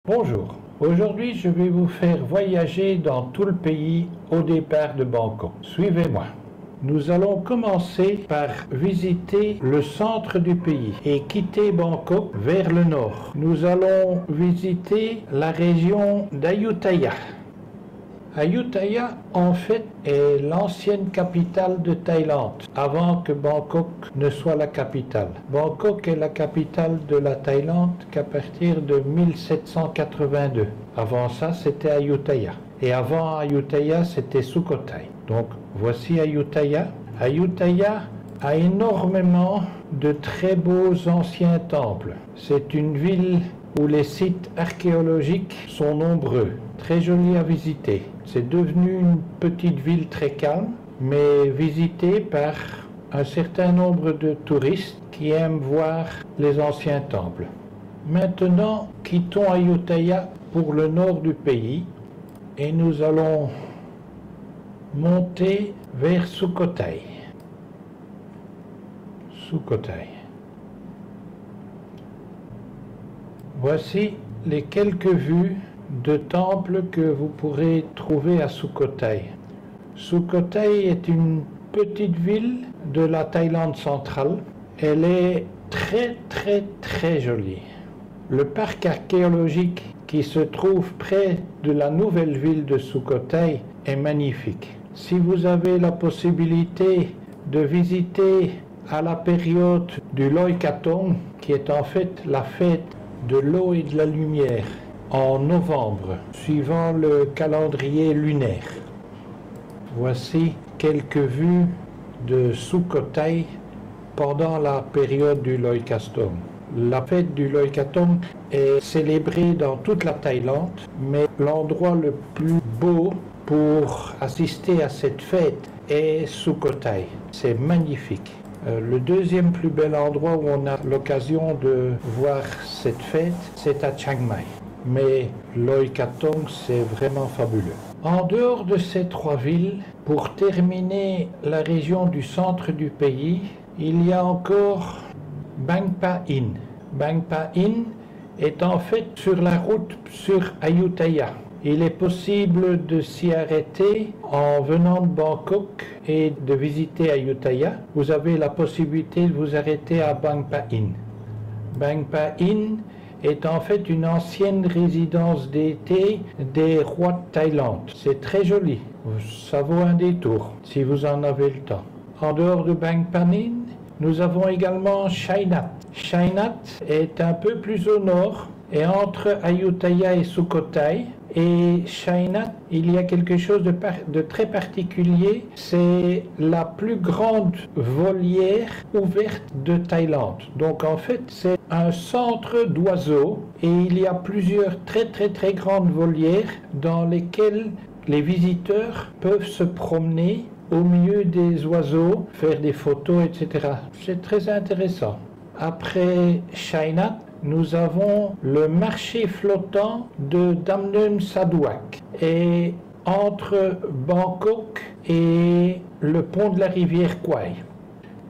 Bonjour, aujourd'hui je vais vous faire voyager dans tout le pays au départ de Bangkok. Suivez-moi. Nous allons commencer par visiter le centre du pays et quitter Bangkok vers le nord. Nous allons visiter la région d'Ayutthaya. Ayutthaya, en fait, est l'ancienne capitale de Thaïlande, avant que Bangkok ne soit la capitale. Bangkok est la capitale de la Thaïlande qu'à partir de 1782. Avant ça, c'était Ayutthaya. Et avant Ayutthaya, c'était Sukhothai. Donc, voici Ayutthaya. Ayutthaya a énormément de très beaux anciens temples. C'est une ville où les sites archéologiques sont nombreux, très jolis à visiter. C'est devenu une petite ville très calme, mais visitée par un certain nombre de touristes qui aiment voir les anciens temples. Maintenant, quittons Ayutthaya pour le nord du pays et nous allons monter vers Sukhothai. Sukhothai. Voici les quelques vues de temples que vous pourrez trouver à Sukhothai. Sukhothai est une petite ville de la Thaïlande centrale. Elle est très jolie. Le parc archéologique qui se trouve près de la nouvelle ville de Sukhothai est magnifique. Si vous avez la possibilité de visiter à la période du Loikathong, qui est en fait la fête de l'eau et de la lumière, en novembre, suivant le calendrier lunaire. Voici quelques vues de Sukhothai pendant la période du Loikathong. La fête du Loikathong est célébrée dans toute la Thaïlande, mais l'endroit le plus beau pour assister à cette fête est Sukhothai. C'est magnifique. Le deuxième plus bel endroit où on a l'occasion de voir cette fête, c'est à Chiang Mai. Mais Loikathong, c'est vraiment fabuleux. En dehors de ces trois villes, pour terminer la région du centre du pays, il y a encore Bang Pa-in. Bang Pa-in est en fait sur la route sur Ayutthaya. Il est possible de s'y arrêter en venant de Bangkok et de visiter Ayutthaya. Vous avez la possibilité de vous arrêter à Bang Pa-in. Bang Pa-in est en fait une ancienne résidence d'été des rois de Thaïlande. C'est très joli. Ça vaut un détour si vous en avez le temps. En dehors de Bang Pa-in, nous avons également Chai Nat. Chai Nat est un peu plus au nord et entre Ayutthaya et Sukhothai. Et Chai Nat, il y a quelque chose de très particulier, c'est la plus grande volière ouverte de Thaïlande. Donc en fait, c'est un centre d'oiseaux et il y a plusieurs très grandes volières dans lesquelles les visiteurs peuvent se promener au milieu des oiseaux, faire des photos, etc. C'est très intéressant. Après Chai Nat, nous avons le marché flottant de Damneum Saduak. Et entre Bangkok et le pont de la rivière Kwai.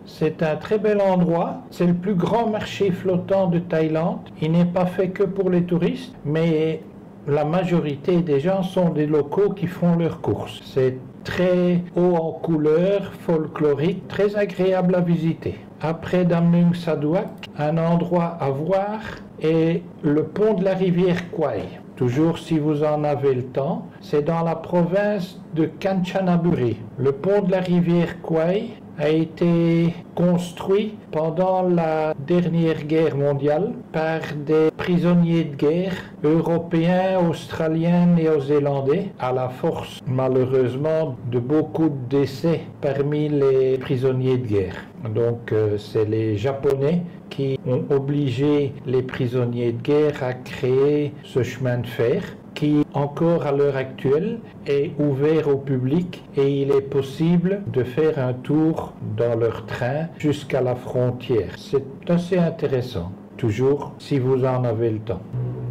C'est un très bel endroit. C'est le plus grand marché flottant de Thaïlande. Il n'est pas fait que pour les touristes, mais la majorité des gens sont des locaux qui font leurs courses. C'est très haut en couleurs, folklorique, très agréable à visiter. Après Damneum Saduak, un endroit à voir est le pont de la rivière Kwai. Toujours si vous en avez le temps, c'est dans la province de Kanchanaburi. Le pont de la rivière Kwai a été construit pendant la dernière guerre mondiale par des prisonniers de guerre européens, australiens, néo-zélandais, à la force malheureusement de beaucoup de décès parmi les prisonniers de guerre. Donc c'est les Japonais qui ont obligé les prisonniers de guerre à créer ce chemin de fer qui, encore à l'heure actuelle, est ouvert au public et il est possible de faire un tour dans leur train jusqu'à la frontière. C'est assez intéressant, toujours si vous en avez le temps.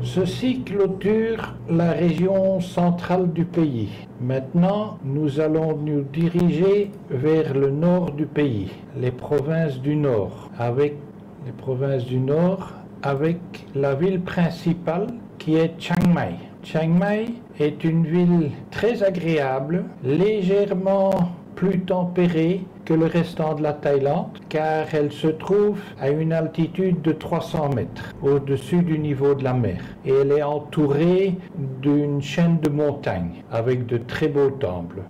Ceci clôture la région centrale du pays. Maintenant, nous allons nous diriger vers le nord du pays, les provinces du nord, avec la ville principale qui est Chiang Mai. Chiang Mai est une ville très agréable, légèrement plus tempérée que le restant de la Thaïlande, car elle se trouve à une altitude de 300 mètres au-dessus du niveau de la mer. Et elle est entourée d'une chaîne de montagnes avec de très beaux temples.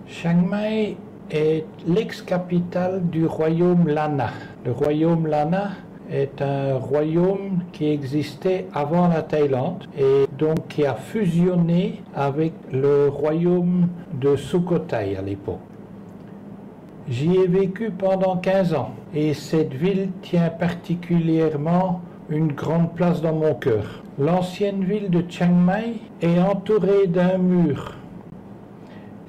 Chiang Mai est l'ex-capitale du royaume Lanna. Le royaume Lanna est un royaume qui existait avant la Thaïlande et donc qui a fusionné avec le royaume de Sukhothai à l'époque. J'y ai vécu pendant 15 ans et cette ville tient particulièrement une grande place dans mon cœur. L'ancienne ville de Chiang Mai est entourée d'un mur.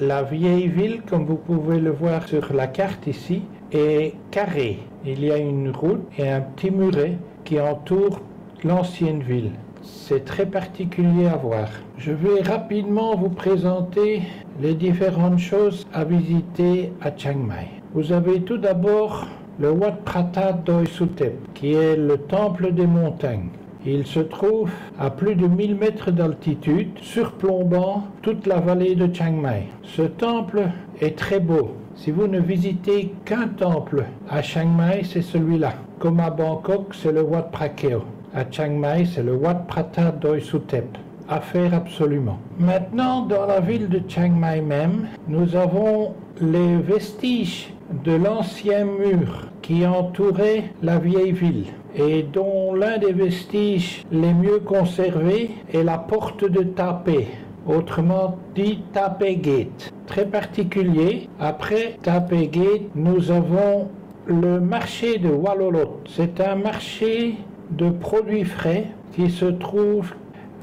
La vieille ville, comme vous pouvez le voir sur la carte ici, est carrée. Il y a une route et un petit muret qui entoure l'ancienne ville. C'est très particulier à voir. Je vais rapidement vous présenter les différentes choses à visiter à Chiang Mai. Vous avez tout d'abord le Wat Prata Doi Suthep, qui est le temple des montagnes. Il se trouve à plus de 1000 mètres d'altitude, surplombant toute la vallée de Chiang Mai. Ce temple est très beau. Si vous ne visitez qu'un temple à Chiang Mai, c'est celui-là. Comme à Bangkok, c'est le Wat Phra-Kaew. À Chiang Mai, c'est le Wat Prata Doi Suthep. À faire absolument. Maintenant, dans la ville de Chiang Mai même, nous avons les vestiges de l'ancien mur qui entourait la vieille ville et dont l'un des vestiges les mieux conservés est la porte de Tapé, autrement dit Tapé Gate. Très particulier. Après Tapé Gate, nous avons le marché de Walolot. C'est un marché de produits frais qui se trouve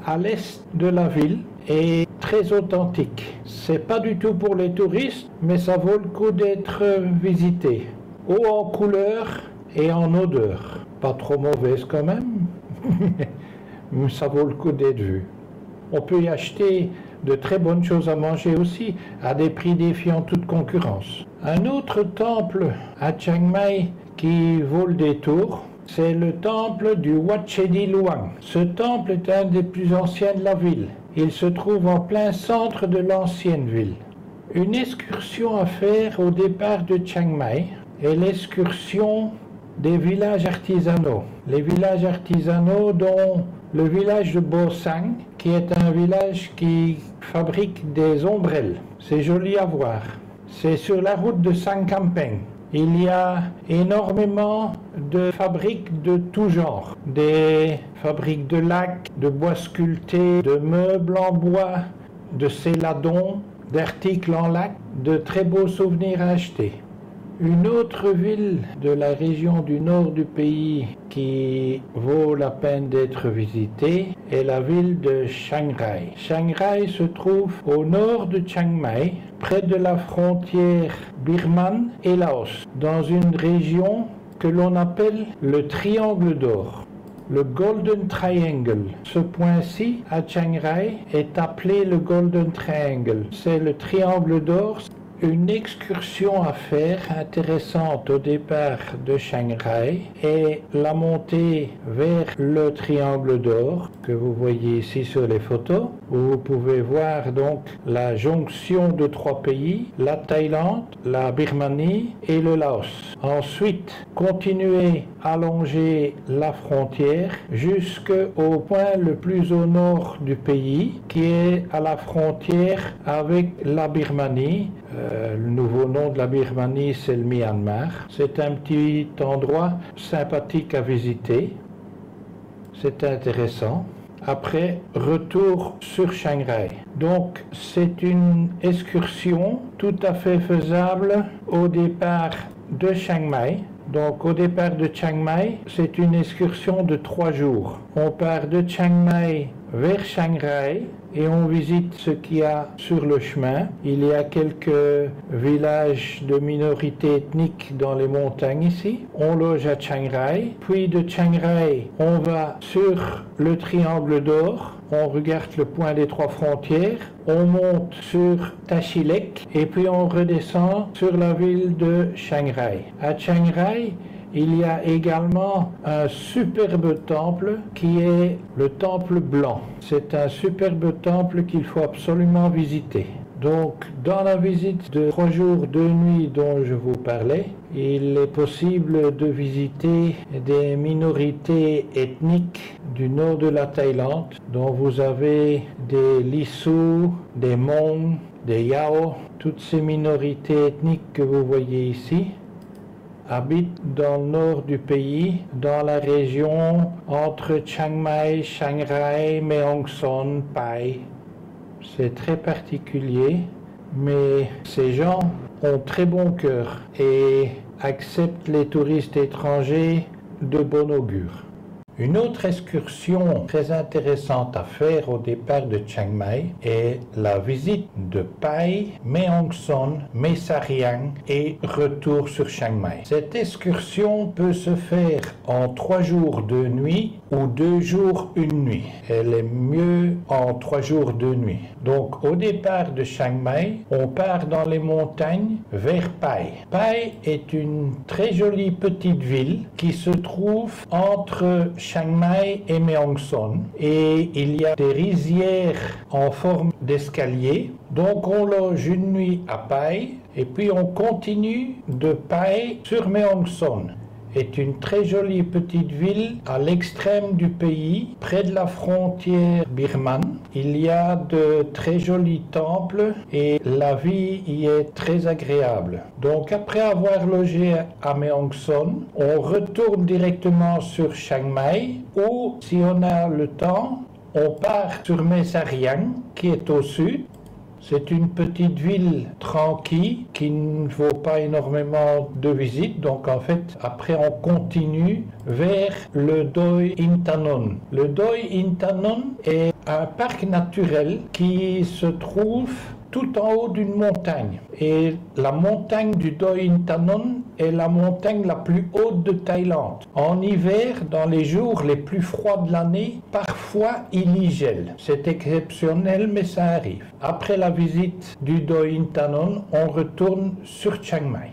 à l'est de la ville et très authentique. C'est pas du tout pour les touristes, mais ça vaut le coup d'être visité. Haut en couleur et en odeur. Pas trop mauvaise quand même, mais ça vaut le coup d'être vu. On peut y acheter de très bonnes choses à manger aussi, à des prix défiant toute concurrence. Un autre temple à Chiang Mai qui vaut le détour, c'est le temple du Wat Chedi Luang. Ce temple est un des plus anciens de la ville. Il se trouve en plein centre de l'ancienne ville. Une excursion à faire au départ de Chiang Mai est l'excursion des villages artisanaux. Les villages artisanaux dont le village de Bo Sang, qui est un village qui fabrique des ombrelles. C'est joli à voir. C'est sur la route de Sang Kampeng. Il y a énormément de fabriques de tout genre. Des fabriques de lacs, de bois sculptés, de meubles en bois, de céladons, d'articles en lac, de très beaux souvenirs à acheter. Une autre ville de la région du nord du pays qui vaut la peine d'être visitée est la ville de Chiang Rai. Chiang Rai se trouve au nord de Chiang Mai, près de la frontière birmane et Laos, dans une région que l'on appelle le Triangle d'Or. Le Golden Triangle. Ce point-ci, à Chiang Rai, est appelé le Golden Triangle. C'est le Triangle d'Or. Une excursion à faire intéressante au départ de Chiang Rai est la montée vers le Triangle d'Or que vous voyez ici sur les photos, où vous pouvez voir donc la jonction de trois pays, la Thaïlande, la Birmanie et le Laos. Ensuite, continuez à longer la frontière jusqu'au point le plus au nord du pays, qui est à la frontière avec la Birmanie. Le nouveau nom de la Birmanie, c'est le Myanmar. C'est un petit endroit sympathique à visiter. C'est intéressant. Après, retour sur Chiang Rai. Donc, c'est une excursion tout à fait faisable au départ de Chiang Mai. Donc, au départ de Chiang Mai, c'est une excursion de 3 jours. On part de Chiang Mai vers Chiang Rai et on visite ce qu'il y a sur le chemin. Il y a quelques villages de minorités ethniques dans les montagnes ici. On loge à Chiang Rai. Puis de Chiang Rai, on va sur le Triangle d'Or. On regarde le point des 3 frontières. On monte sur Tachilek et puis on redescend sur la ville de Chiang Rai. À Chiang Rai, il y a également un superbe temple qui est le temple blanc. C'est un superbe temple qu'il faut absolument visiter. Donc, dans la visite de 3 jours, 2 nuits dont je vous parlais, il est possible de visiter des minorités ethniques du nord de la Thaïlande, dont vous avez des Lisu, des Hmong, des Yao. Toutes ces minorités ethniques que vous voyez ici habitent dans le nord du pays, dans la région entre Chiang Mai, Chiang Rai, Mae Hong Son, Pai. C'est très particulier, mais ces gens ont très bon cœur et acceptent les touristes étrangers de bon augure. Une autre excursion très intéressante à faire au départ de Chiang Mai est la visite de Pai, Mae Hong Son, Mae Sariang et retour sur Chiang Mai. Cette excursion peut se faire en 3 jours 2 nuits ou 2 jours 1 nuit. Elle est mieux en 3 jours 2 nuits. Donc au départ de Chiang Mai, on part dans les montagnes vers Pai. Pai est une très jolie petite ville qui se trouve entre Chiang Mai et Mae Hong Son, et il y a des rizières en forme d'escalier. Donc on loge une nuit à Pai et puis on continue de Pai sur Mae Hong Son. Est une très jolie petite ville à l'extrême du pays, près de la frontière birmane. Il y a de très jolis temples et la vie y est très agréable. Donc après avoir logé à Mae Hong Son, on retourne directement sur Chiang Mai ou, si on a le temps, on part sur Mae Sariang qui est au sud. C'est une petite ville tranquille qui ne vaut pas énormément de visites. Donc en fait, après on continue vers le Doi Inthanon. Le Doi Inthanon est un parc naturel qui se trouve tout en haut d'une montagne. Et la montagne du Doi Inthanon est la montagne la plus haute de Thaïlande. En hiver, dans les jours les plus froids de l'année, parfois il y gèle. C'est exceptionnel, mais ça arrive. Après la visite du Doi Inthanon, on retourne sur Chiang Mai.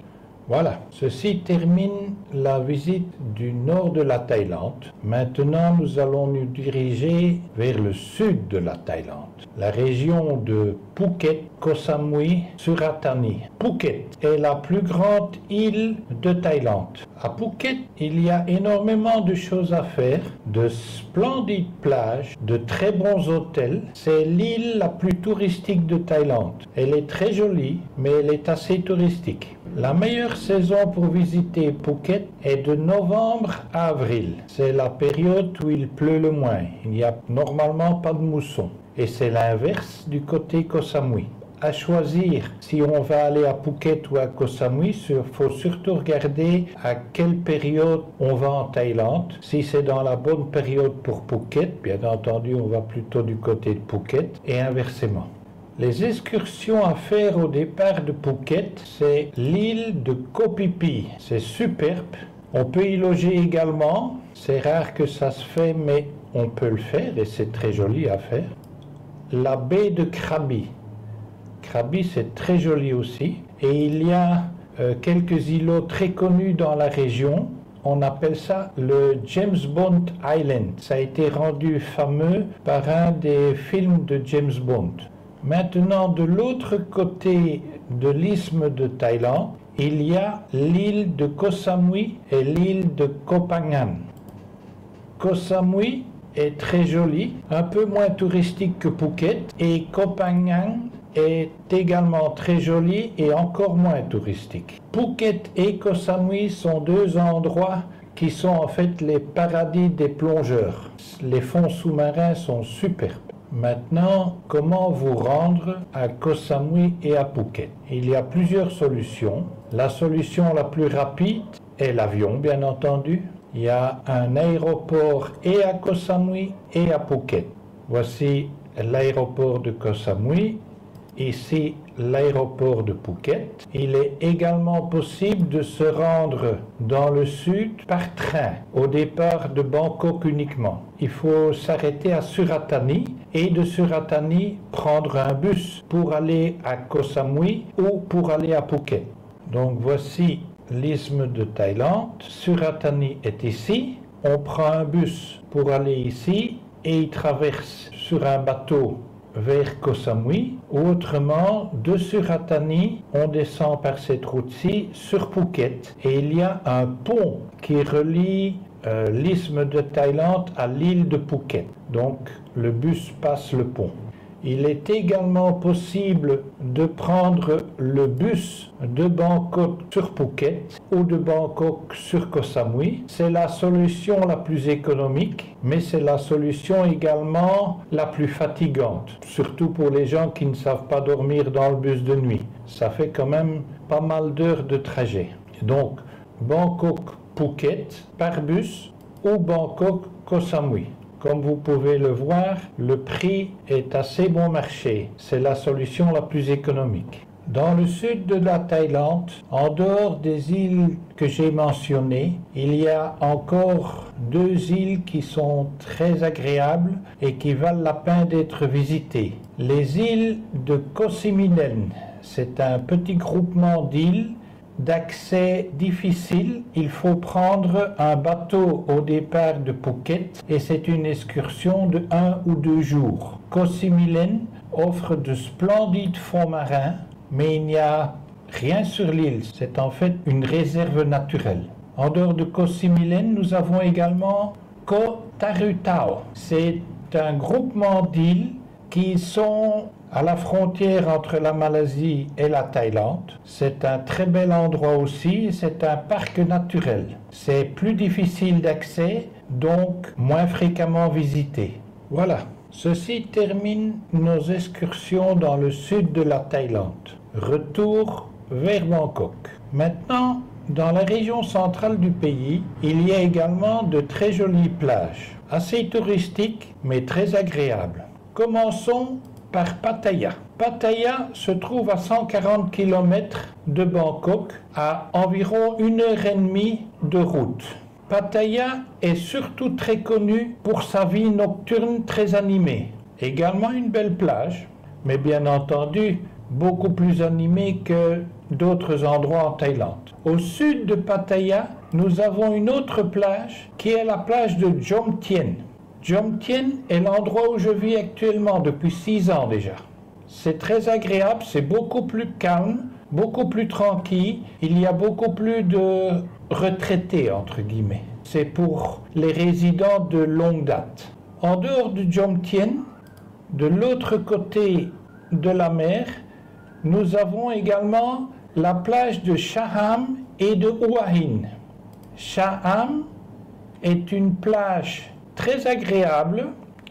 Voilà, ceci termine la visite du nord de la Thaïlande. Maintenant, nous allons nous diriger vers le sud de la Thaïlande, la région de Phuket, Koh Samui, Suratani. Phuket est la plus grande île de Thaïlande. À Phuket, il y a énormément de choses à faire, de splendides plages, de très bons hôtels. C'est l'île la plus touristique de Thaïlande. Elle est très jolie, mais elle est assez touristique. La meilleure saison pour visiter Phuket est de novembre à avril. C'est la période où il pleut le moins. Il n'y a normalement pas de mousson. Et c'est l'inverse du côté Koh Samui. À choisir si on va aller à Phuket ou à Koh Samui, il faut surtout regarder à quelle période on va en Thaïlande. Si c'est dans la bonne période pour Phuket, bien entendu on va plutôt du côté de Phuket et inversement. Les excursions à faire au départ de Phuket, c'est l'île de Koh Phi Phi. C'est superbe. On peut y loger également. C'est rare que ça se fait, mais on peut le faire et c'est très joli à faire. La baie de Krabi. Krabi, c'est très joli aussi. Et il y a quelques îlots très connus dans la région. On appelle ça le James Bond Island. Ça a été rendu fameux par un des films de James Bond. Maintenant, de l'autre côté de l'isthme de Thaïlande, il y a l'île de Koh Samui et l'île de Koh Phangan. Koh Samui est très jolie, un peu moins touristique que Phuket, et Koh Phangan est également très jolie et encore moins touristique. Phuket et Koh Samui sont 2 endroits qui sont en fait les paradis des plongeurs. Les fonds sous-marins sont superbes. Maintenant, comment vous rendre à Koh Samui et à Phuket? Il y a plusieurs solutions. La solution la plus rapide est l'avion, bien entendu. Il y a un aéroport et à Koh Samui et à Phuket. Voici l'aéroport de Koh Samui. Ici, l'aéroport de Phuket. Il est également possible de se rendre dans le sud par train, au départ de Bangkok uniquement. Il faut s'arrêter à Suratani et de Suratani prendre un bus pour aller à Koh Samui ou pour aller à Phuket. Donc voici l'isthme de Thaïlande. Suratani est ici. On prend un bus pour aller ici et il traverse sur un bateau vers Koh Samui, ou autrement, de Suratani, on descend par cette route-ci sur Phuket et il y a un pont qui relie l'isthme de Thaïlande à l'île de Phuket. Donc le bus passe le pont. Il est également possible de prendre le bus de Bangkok sur Phuket ou de Bangkok sur Koh Samui. C'est la solution la plus économique, mais c'est la solution également la plus fatigante, surtout pour les gens qui ne savent pas dormir dans le bus de nuit. Ça fait quand même pas mal d'heures de trajet. Donc Bangkok-Phuket par bus ou Bangkok-Koh Samui. Comme vous pouvez le voir, le prix est assez bon marché. C'est la solution la plus économique. Dans le sud de la Thaïlande, en dehors des îles que j'ai mentionnées, il y a encore 2 îles qui sont très agréables et qui valent la peine d'être visitées. Les îles de Koh Siminen, c'est un petit groupement d'îles d'accès difficile. Il faut prendre un bateau au départ de Phuket et c'est une excursion de 1 ou 2 jours. Koh Siminen offre de splendides fonds marins, mais il n'y a rien sur l'île. C'est en fait une réserve naturelle. En dehors de Koh Siminen, nous avons également Koh Tarutao. C'est un groupement d'îles qui sont à la frontière entre la Malaisie et la Thaïlande. C'est un très bel endroit aussi, c'est un parc naturel. C'est plus difficile d'accès, donc moins fréquemment visité. Voilà, ceci termine nos excursions dans le sud de la Thaïlande. Retour vers Bangkok. Maintenant, dans la région centrale du pays, il y a également de très jolies plages, assez touristiques mais très agréables. Commençons par Pattaya. Pattaya se trouve à 140 km de Bangkok, à environ 1h30 de route. Pattaya est surtout très connu pour sa vie nocturne très animée. Également une belle plage, mais bien entendu beaucoup plus animée que d'autres endroits en Thaïlande. Au sud de Pattaya, nous avons une autre plage qui est la plage de Jomtien. Jomtien est l'endroit où je vis actuellement depuis 6 ans déjà. C'est très agréable, c'est beaucoup plus calme, beaucoup plus tranquille. Il y a beaucoup plus de retraités, entre guillemets. C'est pour les résidents de longue date. En dehors de Jomtien, de l'autre côté de la mer, nous avons également la plage de Shaham et de Hua Hin. Shaham est une plage très agréable,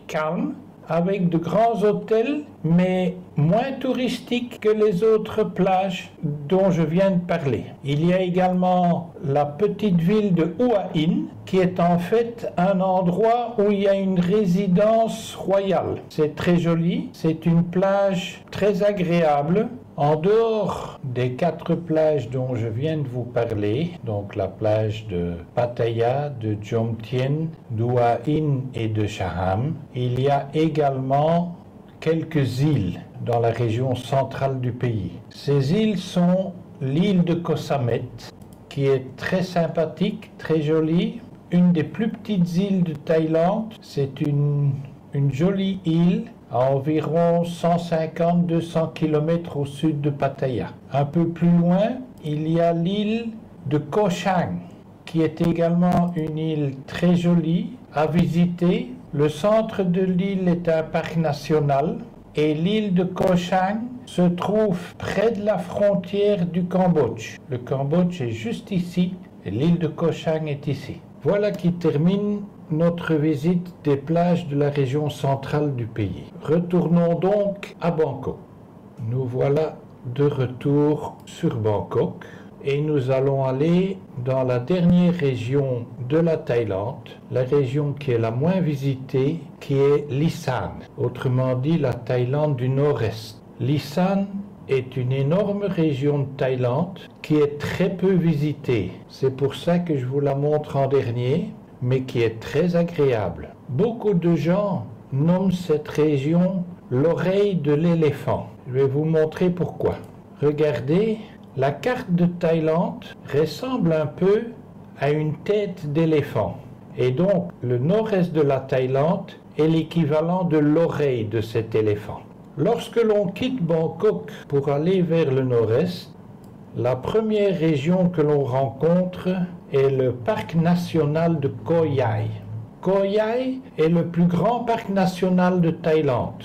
calme, avec de grands hôtels, mais moins touristiques que les autres plages dont je viens de parler. Il y a également la petite ville de Hua Hin, qui est en fait un endroit où il y a une résidence royale. C'est très joli, c'est une plage très agréable. En dehors des 4 plages dont je viens de vous parler, donc la plage de Pattaya, de Jomtien, d'Hua Hin et de Shaham, il y a également quelques îles dans la région centrale du pays. Ces îles sont l'île de Koh Samet, qui est très sympathique, très jolie, une des plus petites îles de Thaïlande. C'est une jolie île à environ 150-200 km au sud de Pattaya. Un peu plus loin, il y a l'île de Koh Chang, qui est également une île très jolie à visiter. Le centre de l'île est un parc national et l'île de Koh Chang se trouve près de la frontière du Cambodge. Le Cambodge est juste ici et l'île de Koh Chang est ici. Voilà qui termine notre visite des plages de la région centrale du pays. Retournons donc à Bangkok. Nous voilà de retour sur Bangkok et nous allons aller dans la dernière région de la Thaïlande, la région qui est la moins visitée, qui est l'Isan, autrement dit la Thaïlande du Nord-Est. L'Isan est une énorme région de Thaïlande qui est très peu visitée. C'est pour ça que je vous la montre en dernier, mais qui est très agréable. Beaucoup de gens nomment cette région l'oreille de l'éléphant. Je vais vous montrer pourquoi. Regardez, la carte de Thaïlande ressemble un peu à une tête d'éléphant. Et donc, le nord-est de la Thaïlande est l'équivalent de l'oreille de cet éléphant. Lorsque l'on quitte Bangkok pour aller vers le nord-est, la première région que l'on rencontre est le parc national de Koh Yai. Koh Yai est le plus grand parc national de Thaïlande.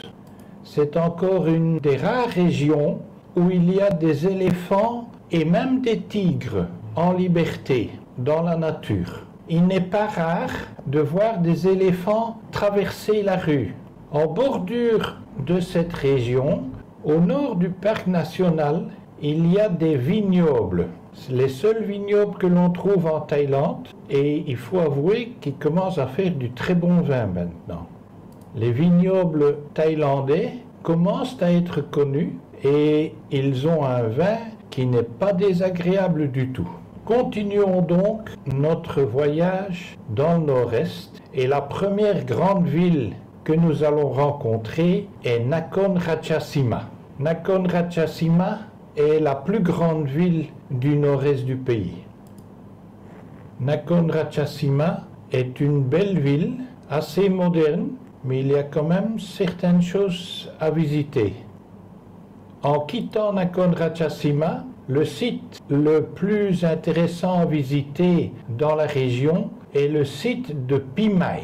C'est encore une des rares régions où il y a des éléphants et même des tigres en liberté dans la nature. Il n'est pas rare de voir des éléphants traverser la rue. En bordure de cette région, au nord du parc national, il y a des vignobles. C'est les seuls vignobles que l'on trouve en Thaïlande et il faut avouer qu'ils commencent à faire du très bon vin maintenant. Les vignobles thaïlandais commencent à être connus et ils ont un vin qui n'est pas désagréable du tout. Continuons donc notre voyage dans le nord-est et la première grande ville que nous allons rencontrer est Nakhon Ratchasima. Nakhon Ratchasima est la plus grande ville du nord-est du pays. Nakhon Ratchasima est une belle ville, assez moderne, mais il y a quand même certaines choses à visiter. En quittant Nakhon Ratchasima, le site le plus intéressant à visiter dans la région est le site de Pimai.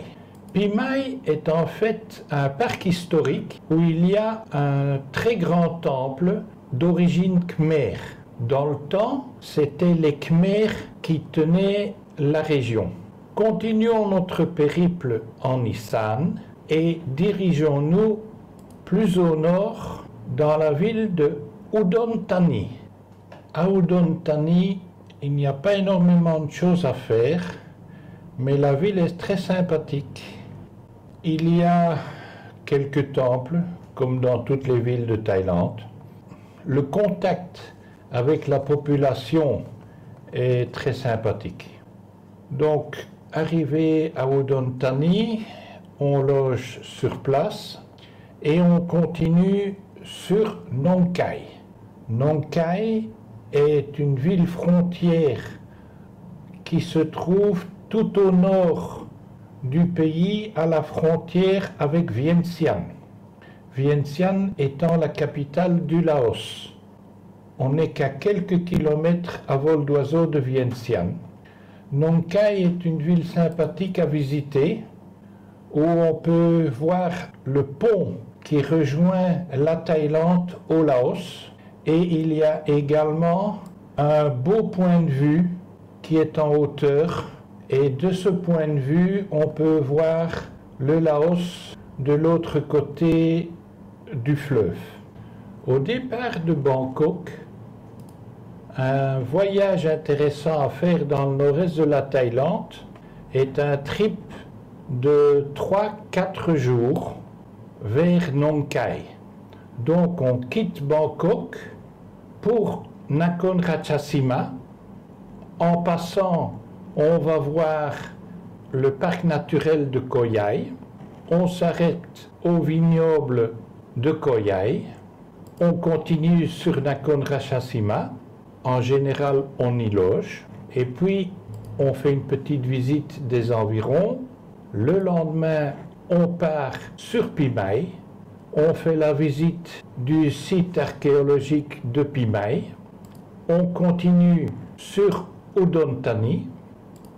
Pimai est en fait un parc historique où il y a un très grand temple d'origine khmer. Dans le temps, c'était les Khmers qui tenaient la région. Continuons notre périple en Isan et dirigeons-nous plus au nord dans la ville de Udon Thani. À Udon Thani, il n'y a pas énormément de choses à faire, mais la ville est très sympathique. Il y a quelques temples, comme dans toutes les villes de Thaïlande. Le contact avec la population est très sympathique. Donc, arrivé à Udon Thani, on loge sur place et on continue sur Nong Khai. Nong Khai est une ville frontière qui se trouve tout au nord du pays à la frontière avec Vientiane. Vientiane étant la capitale du Laos. On n'est qu'à quelques kilomètres à vol d'oiseau de Vientiane. Nong Khai est une ville sympathique à visiter où on peut voir le pont qui rejoint la Thaïlande au Laos et il y a également un beau point de vue qui est en hauteur et de ce point de vue on peut voir le Laos de l'autre côté du fleuve. Au départ de Bangkok, un voyage intéressant à faire dans le nord-est de la Thaïlande est un trip de 3-4 jours vers Nong Khai. Donc on quitte Bangkok pour Nakhon Ratchasima. En passant, on va voir le parc naturel de Koh Yai. On s'arrête au vignoble de Koh Yai. On continue sur Nakhon Ratchasima. En général, on y loge. Et puis, on fait une petite visite des environs. Le lendemain, on part sur Pimai. On fait la visite du site archéologique de Pimai. On continue sur Udon Thani.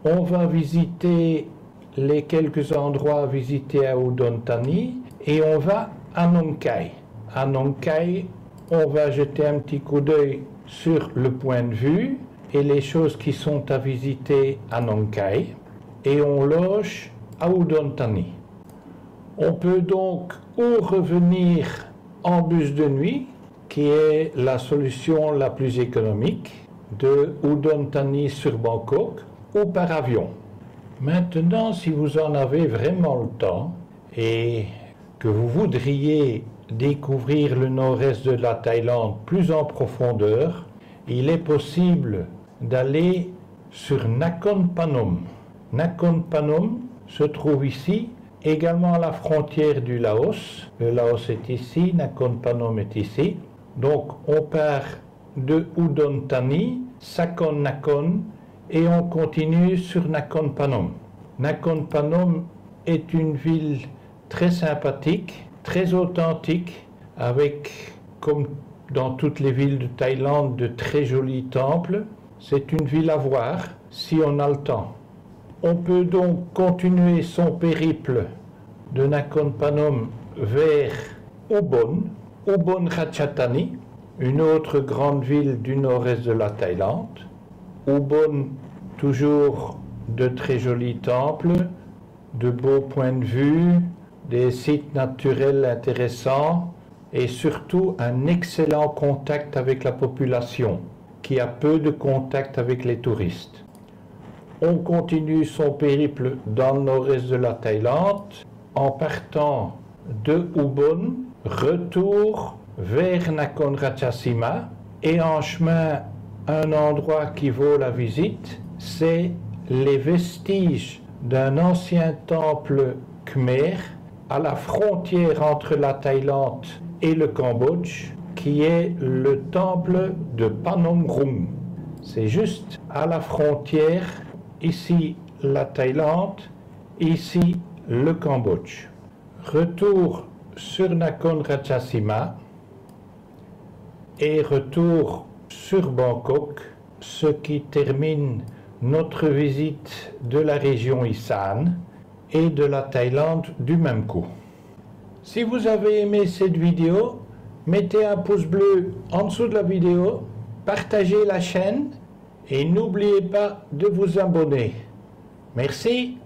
On va visiter les quelques endroits à visiter à Udon Thani et on va à Nong Khai. À Nong Khai, on va jeter un petit coup d'œil sur le point de vue et les choses qui sont à visiter à Nong Khai et on loge à Udon Thani. On peut donc ou revenir en bus de nuit, qui est la solution la plus économique, de Udon Thani sur Bangkok, ou par avion. Maintenant, si vous en avez vraiment le temps et que vous voudriez découvrir le nord-est de la Thaïlande plus en profondeur, il est possible d'aller sur Nakhon Phanom. Nakhon Phanom se trouve ici, également à la frontière du Laos. Le Laos est ici, Nakhon Phanom est ici. Donc on part de Udon Thani, Sakon Nakhon et on continue sur Nakhon Phanom. Nakhon Phanom est une ville très sympathique, très authentique, avec, comme dans toutes les villes de Thaïlande, de très jolis temples. C'est une ville à voir si on a le temps. On peut donc continuer son périple de Nakhon Phanom vers Ubon, Ubon Ratchathani, une autre grande ville du nord-est de la Thaïlande. Ubon, toujours de très jolis temples, de beaux points de vue, des sites naturels intéressants et surtout un excellent contact avec la population qui a peu de contact avec les touristes. On continue son périple dans le nord-est de la Thaïlande en partant de Ubon, retour vers Nakhon Ratchasima et en chemin un endroit qui vaut la visite, c'est les vestiges d'un ancien temple khmer à la frontière entre la Thaïlande et le Cambodge, qui est le temple de Panom Rum. C'est juste à la frontière, ici la Thaïlande, ici le Cambodge. Retour sur Nakhon Ratchasima et retour sur Bangkok, ce qui termine notre visite de la région Isan et de la Thaïlande du même coup. Si vous avez aimé cette vidéo, mettez un pouce bleu en dessous de la vidéo, partagez la chaîne et n'oubliez pas de vous abonner. Merci.